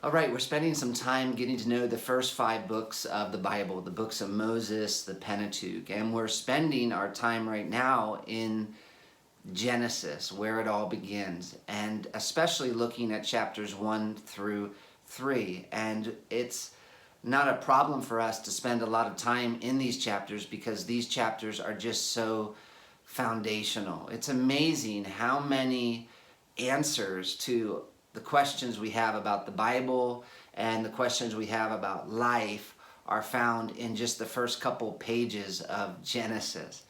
All right, we're spending some time getting to know the first 5 books of the Bible, the books of Moses, the Pentateuch, and we're spending our time right now in Genesis, where it all begins, and especially looking at chapters 1 through 3. And it's not a problem for us to spend a lot of time in these chapters because these chapters are just so foundational. It's amazing how many answers to the questions we have about the Bible and the questions we have about life are found in just the first couple pages of Genesis.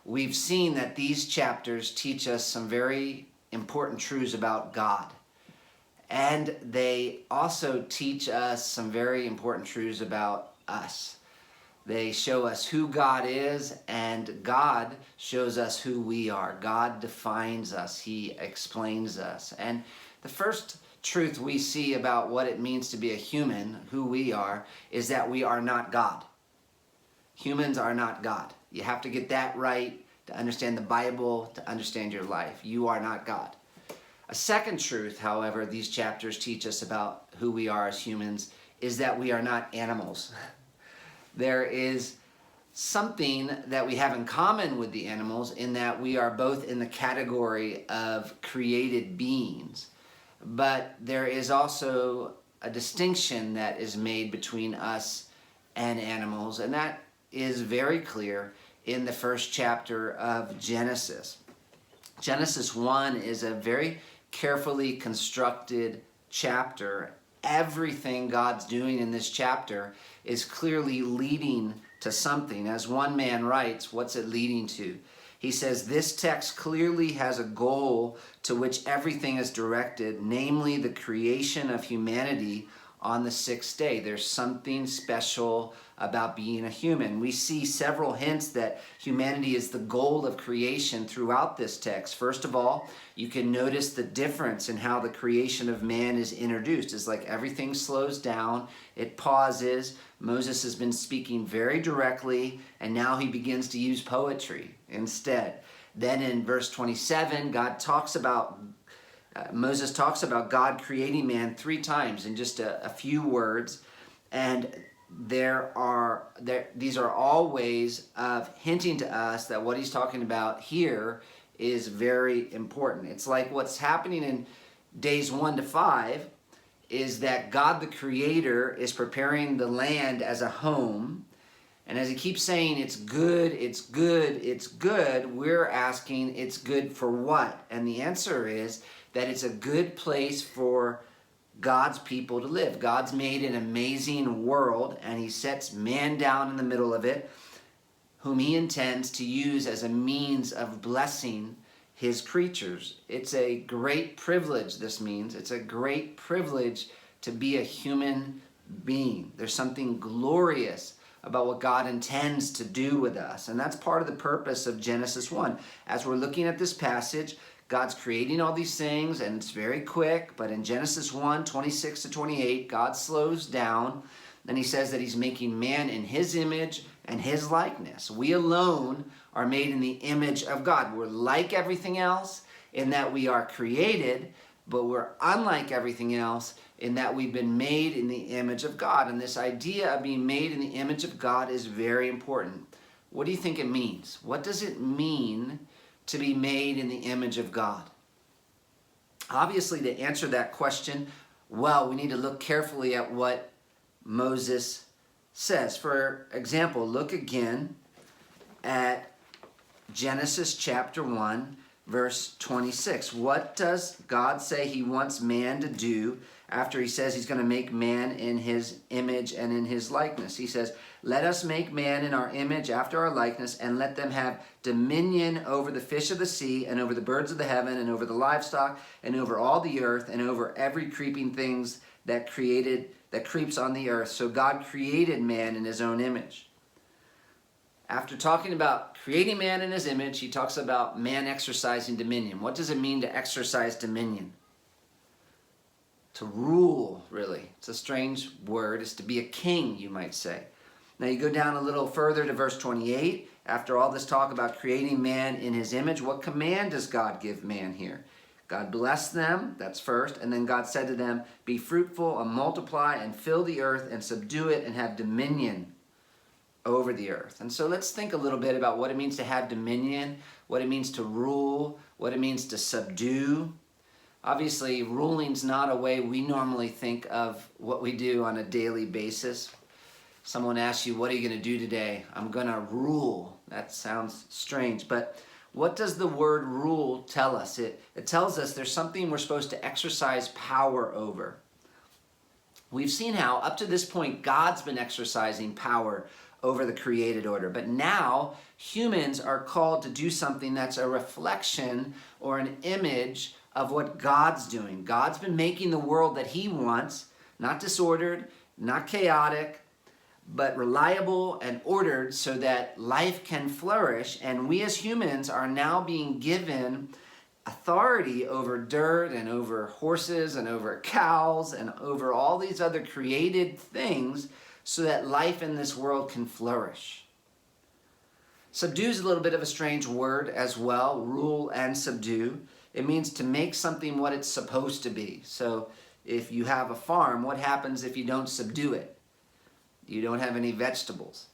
We've seen that these chapters teach us some very important truths about God. And they also teach us some very important truths about us. They show us who God is, and God shows us who we are. God defines us. He explains us. And the first truth we see about what it means to be a human, who we are, is that we are not God. Humans are not God. You have to get that right to understand the Bible, to understand your life. You are not God. A second truth, however, these chapters teach us about who we are as humans is that we are not animals. There is something that we have in common with the animals in that we are both in the category of created beings, but there is also a distinction that is made between us and animals, and that is very clear in the first chapter of Genesis. Genesis 1 is a very carefully constructed chapter. Everything God's doing in this chapter is clearly leading to something. As one man writes, what's it leading to? He says, this text clearly has a goal to which everything is directed, namely the creation of humanity on the 6th day. There's something special about being a human. We see several hints that humanity is the goal of creation throughout this text. First of all, you can notice the difference in how the creation of man is introduced. It's like everything slows down, it pauses. Moses has been speaking very directly, and now he begins to use poetry instead. Then in verse 27, Moses talks about God creating man 3 times in just a few words, and these are all ways of hinting to us that what he's talking about here is very important. It's like what's happening in days 1 to 5 is that God the Creator is preparing the land as a home. And as he keeps saying, it's good, it's good, it's good, we're asking, it's good for what? And the answer is that it's a good place for God's people to live. God's made an amazing world, and he sets man down in the middle of it, whom he intends to use as a means of blessing his creatures. It's a great privilege, this means. It's a great privilege to be a human being. There's something glorious about what God intends to do with us. And that's part of the purpose of Genesis 1. As we're looking at this passage, God's creating all these things, and it's very quick, but in Genesis 1, 26 to 28, God slows down, and he says that he's making man in his image and his likeness. We alone are made in the image of God. We're like everything else in that we are created, but we're unlike everything else in that we've been made in the image of God. And this idea of being made in the image of God is very important. What do you think it means? What does it mean to be made in the image of God? Obviously, to answer that question, well, we need to look carefully at what Moses says. For example, look again at Genesis chapter 1, verse 26. What does God say he wants man to do after he says he's going to make man in his image and in his likeness? He says, let us make man in our image after our likeness, and let them have dominion over the fish of the sea, and over the birds of the heaven, and over the livestock, and over all the earth, and over every creeping things that creeps on the earth. So God created man in his own image. After talking about creating man in his image, he talks about man exercising dominion. What does it mean to exercise dominion? To rule, really. It's a strange word. It's to be a king, you might say. Now you go down a little further to verse 28. After all this talk about creating man in his image, what command does God give man here? God blessed them, that's first, and then God said to them, be fruitful and multiply and fill the earth and subdue it and have dominion over the earth. And so let's think a little bit about what it means to have dominion, what it means to rule, what it means to subdue. Obviously, ruling's not a way we normally think of what we do on a daily basis. Someone asks you, what are you going to do today? I'm going to rule. That sounds strange, but what does the word rule tell us? It tells us there's something we're supposed to exercise power over. We've seen how up to this point God's been exercising power over the created order, but now humans are called to do something that's a reflection or an image of what God's doing. God's been making the world that he wants, not disordered, not chaotic, but reliable and ordered so that life can flourish. And we as humans are now being given authority over dirt and over horses and over cows and over all these other created things so that life in this world can flourish. Subdue is a little bit of a strange word as well, rule and subdue. It means to make something what it's supposed to be. So if you have a farm, what happens if you don't subdue it? You don't have any vegetables.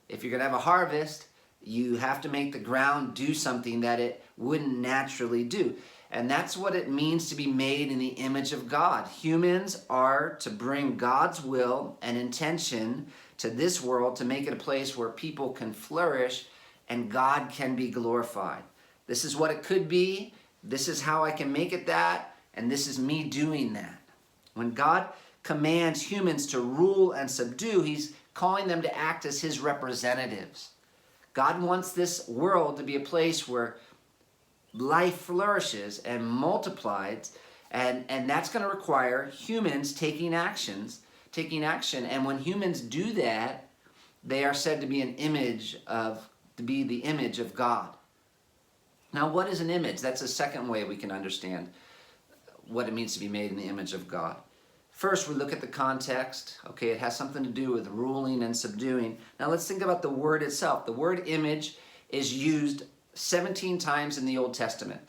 If you're going to have a harvest, you have to make the ground do something that it wouldn't naturally do. And that's what it means to be made in the image of God. Humans are to bring God's will and intention to this world to make it a place where people can flourish and God can be glorified. This is what it could be. This is how I can make it that. And this is me doing that. When God commands humans to rule and subdue, he's calling them to act as his representatives. God wants this world to be a place where life flourishes and multiplies, and that's going to require humans taking action. And when humans do that, they are said to be the image of God. Now, what is an image? That's a second way we can understand what it means to be made in the image of God. First, we look at the context. Okay, it has something to do with ruling and subduing. Now, let's think about the word itself. The word image is used 17 times in the Old Testament.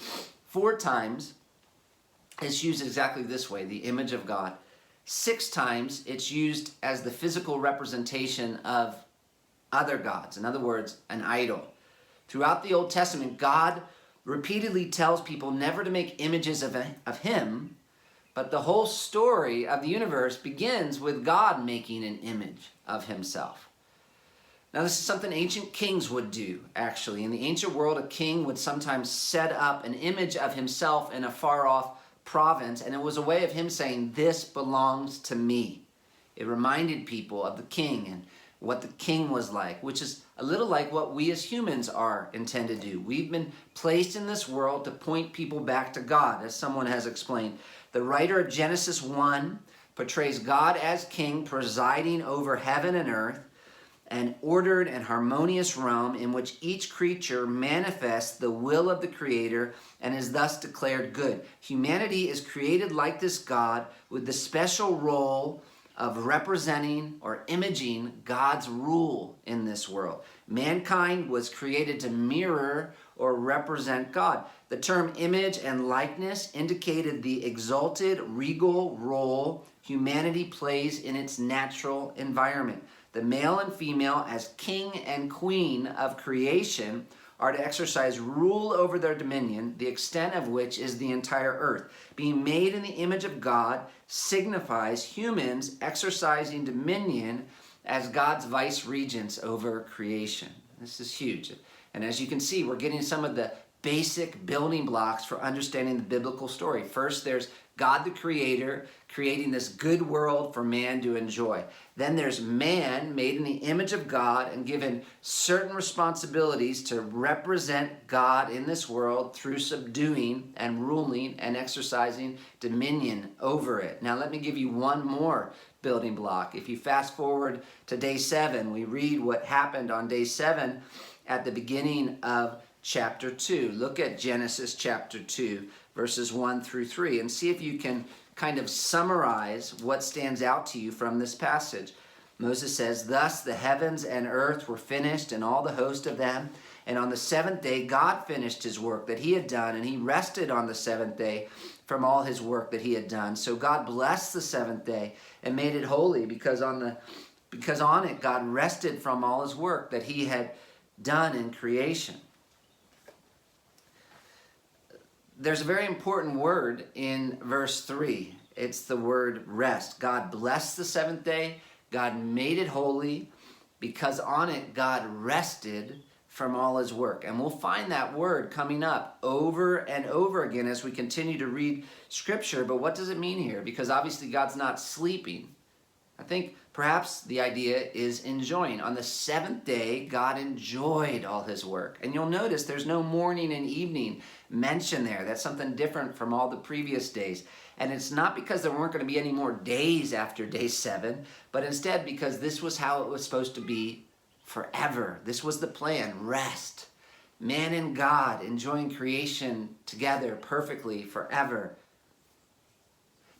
4 times it's used exactly this way, the image of God. 6 times it's used as the physical representation of other gods. In other words, an idol. Throughout the Old Testament, God repeatedly tells people never to make images of him, but the whole story of the universe begins with God making an image of himself. Now, this is something ancient kings would do, actually. In the ancient world, a king would sometimes set up an image of himself in a far-off province, and it was a way of him saying, this belongs to me. It reminded people of the king and what the king was like, which is a little like what we as humans are intended to do. We've been placed in this world to point people back to God, as someone has explained. The writer of Genesis 1 portrays God as king, presiding over heaven and earth, an ordered and harmonious realm in which each creature manifests the will of the Creator and is thus declared good. Humanity is created like this God with the special role of representing or imaging God's rule in this world. Mankind was created to mirror or represent God. The term image and likeness indicated the exalted, regal role humanity plays in its natural environment. The male and female, as king and queen of creation, are to exercise rule over their dominion, the extent of which is the entire earth. Being made in the image of God signifies humans exercising dominion as God's vice regents over creation. This is huge. And as you can see, we're getting some of the basic building blocks for understanding the biblical story. First, there's God the Creator creating this good world for man to enjoy. Then there's man made in the image of God and given certain responsibilities to represent God in this world through subduing and ruling and exercising dominion over it. Now let me give you one more building block. If you fast forward to day 7, we read what happened on day 7 at the beginning of chapter 2. Look at Genesis chapter 2, verses 1 through 3, and see if you can kind of summarize what stands out to you from this passage. Moses says, "Thus the heavens and earth were finished, and all the host of them. And on the seventh day, God finished his work that he had done, and he rested on the seventh day from all his work that he had done. So God blessed the seventh day and made it holy because on it God rested from all his work that he had done in creation. There's a very important word in verse 3. It's the word rest. God blessed the seventh day. God made it holy because on it God rested from all his work. And we'll find that word coming up over and over again as we continue to read Scripture. But what does it mean here? Because obviously God's not sleeping. I think perhaps the idea is enjoying. On the seventh day, God enjoyed all his work. And you'll notice there's no morning and evening mentioned there. That's something different from all the previous days. And it's not because there weren't going to be any more days after day 7, but instead because this was how it was supposed to be forever. This was the plan, rest. Man and God enjoying creation together perfectly forever.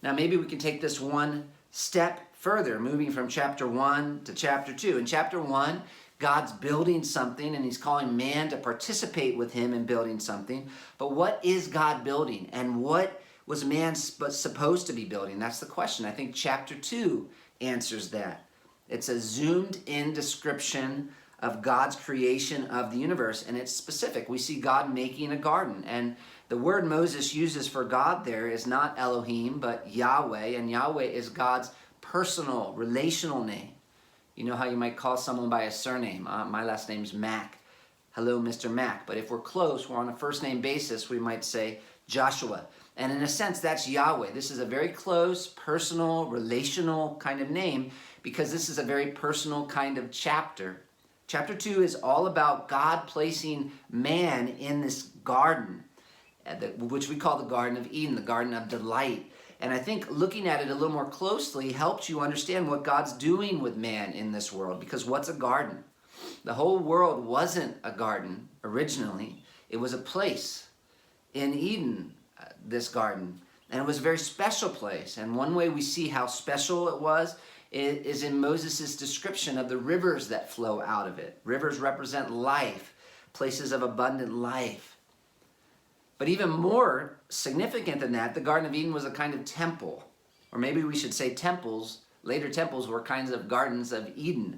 Now maybe we can take this one step further, moving from chapter 1 to chapter 2. In chapter 1, God's building something and he's calling man to participate with him in building something. But what is God building? And what was man supposed to be building? That's the question. I think chapter 2 answers that. It's a zoomed in description of God's creation of the universe, and it's specific. We see God making a garden, and the word Moses uses for God there is not Elohim, but Yahweh, and Yahweh is God's personal, relational name. You know how you might call someone by a surname. My last name's Mack. Hello, Mr. Mack. But if we're close, we're on a first name basis, we might say Joshua. And in a sense, that's Yahweh. This is a very close, personal, relational kind of name because this is a very personal kind of chapter. Chapter 2 is all about God placing man in this garden, which we call the Garden of Eden, the Garden of Delight. And I think looking at it a little more closely helps you understand what God's doing with man in this world. Because what's a garden? The whole world wasn't a garden originally. It was a place in Eden, this garden. And it was a very special place. And one way we see how special it was is in Moses' description of the rivers that flow out of it. Rivers represent life, places of abundant life. But even more significant than that, the Garden of Eden was a kind of temple. Or maybe we should say temples. Later temples were kinds of gardens of Eden.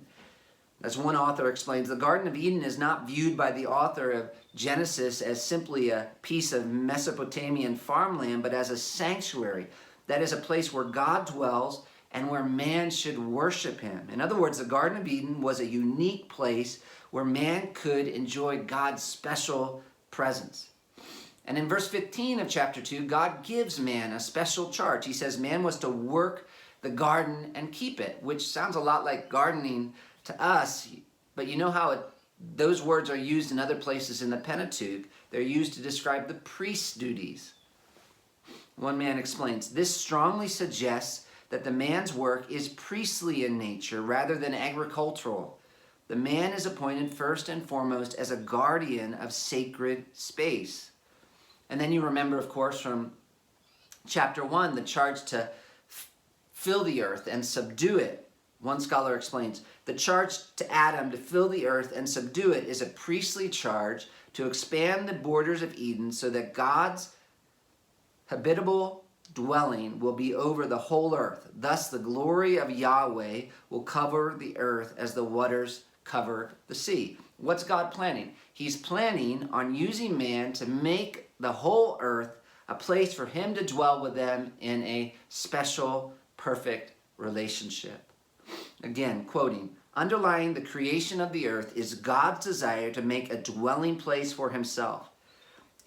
As one author explains, the Garden of Eden is not viewed by the author of Genesis as simply a piece of Mesopotamian farmland, but as a sanctuary. That is a place where God dwells and where man should worship him. In other words, the Garden of Eden was a unique place where man could enjoy God's special presence. And in verse 15 of chapter 2, God gives man a special charge. He says man was to work the garden and keep it, which sounds a lot like gardening to us, but you know how those words are used in other places in the Pentateuch. They're used to describe the priest's duties. One man explains, this strongly suggests that the man's work is priestly in nature rather than agricultural. The man is appointed first and foremost as a guardian of sacred space. And then you remember, of course, from chapter 1, the charge to fill the earth and subdue it. One scholar explains, the charge to Adam to fill the earth and subdue it is a priestly charge to expand the borders of Eden so that God's habitable dwelling will be over the whole earth. Thus the glory of Yahweh will cover the earth as the waters cover the sea. What's God planning? He's planning on using man to make the whole earth a place for him to dwell with them in a special, perfect relationship. Again, quoting, underlying the creation of the earth is God's desire to make a dwelling place for himself.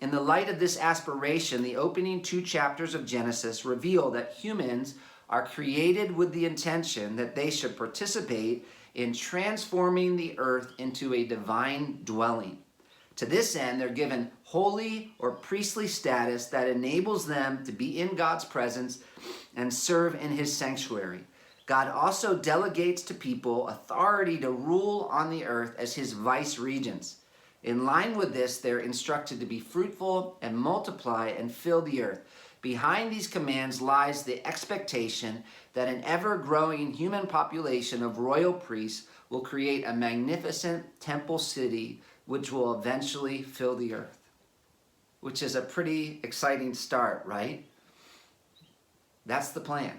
In the light of this aspiration, the opening 2 chapters of Genesis reveal that humans are created with the intention that they should participate in transforming the earth into a divine dwelling. To this end, they're given holy or priestly status that enables them to be in God's presence and serve in his sanctuary. God also delegates to people authority to rule on the earth as his vice regents. In line with this, they're instructed to be fruitful and multiply and fill the earth. Behind these commands lies the expectation that an ever-growing human population of royal priests will create a magnificent temple city which will eventually fill the earth, which is a pretty exciting start, right? That's the plan.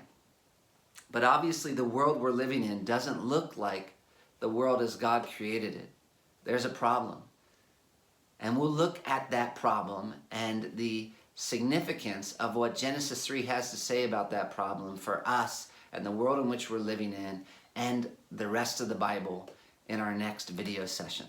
But obviously the world we're living in doesn't look like the world as God created it. There's a problem. And we'll look at that problem and the significance of what Genesis 3 has to say about that problem for us and the world in which we're living in and the rest of the Bible in our next video session.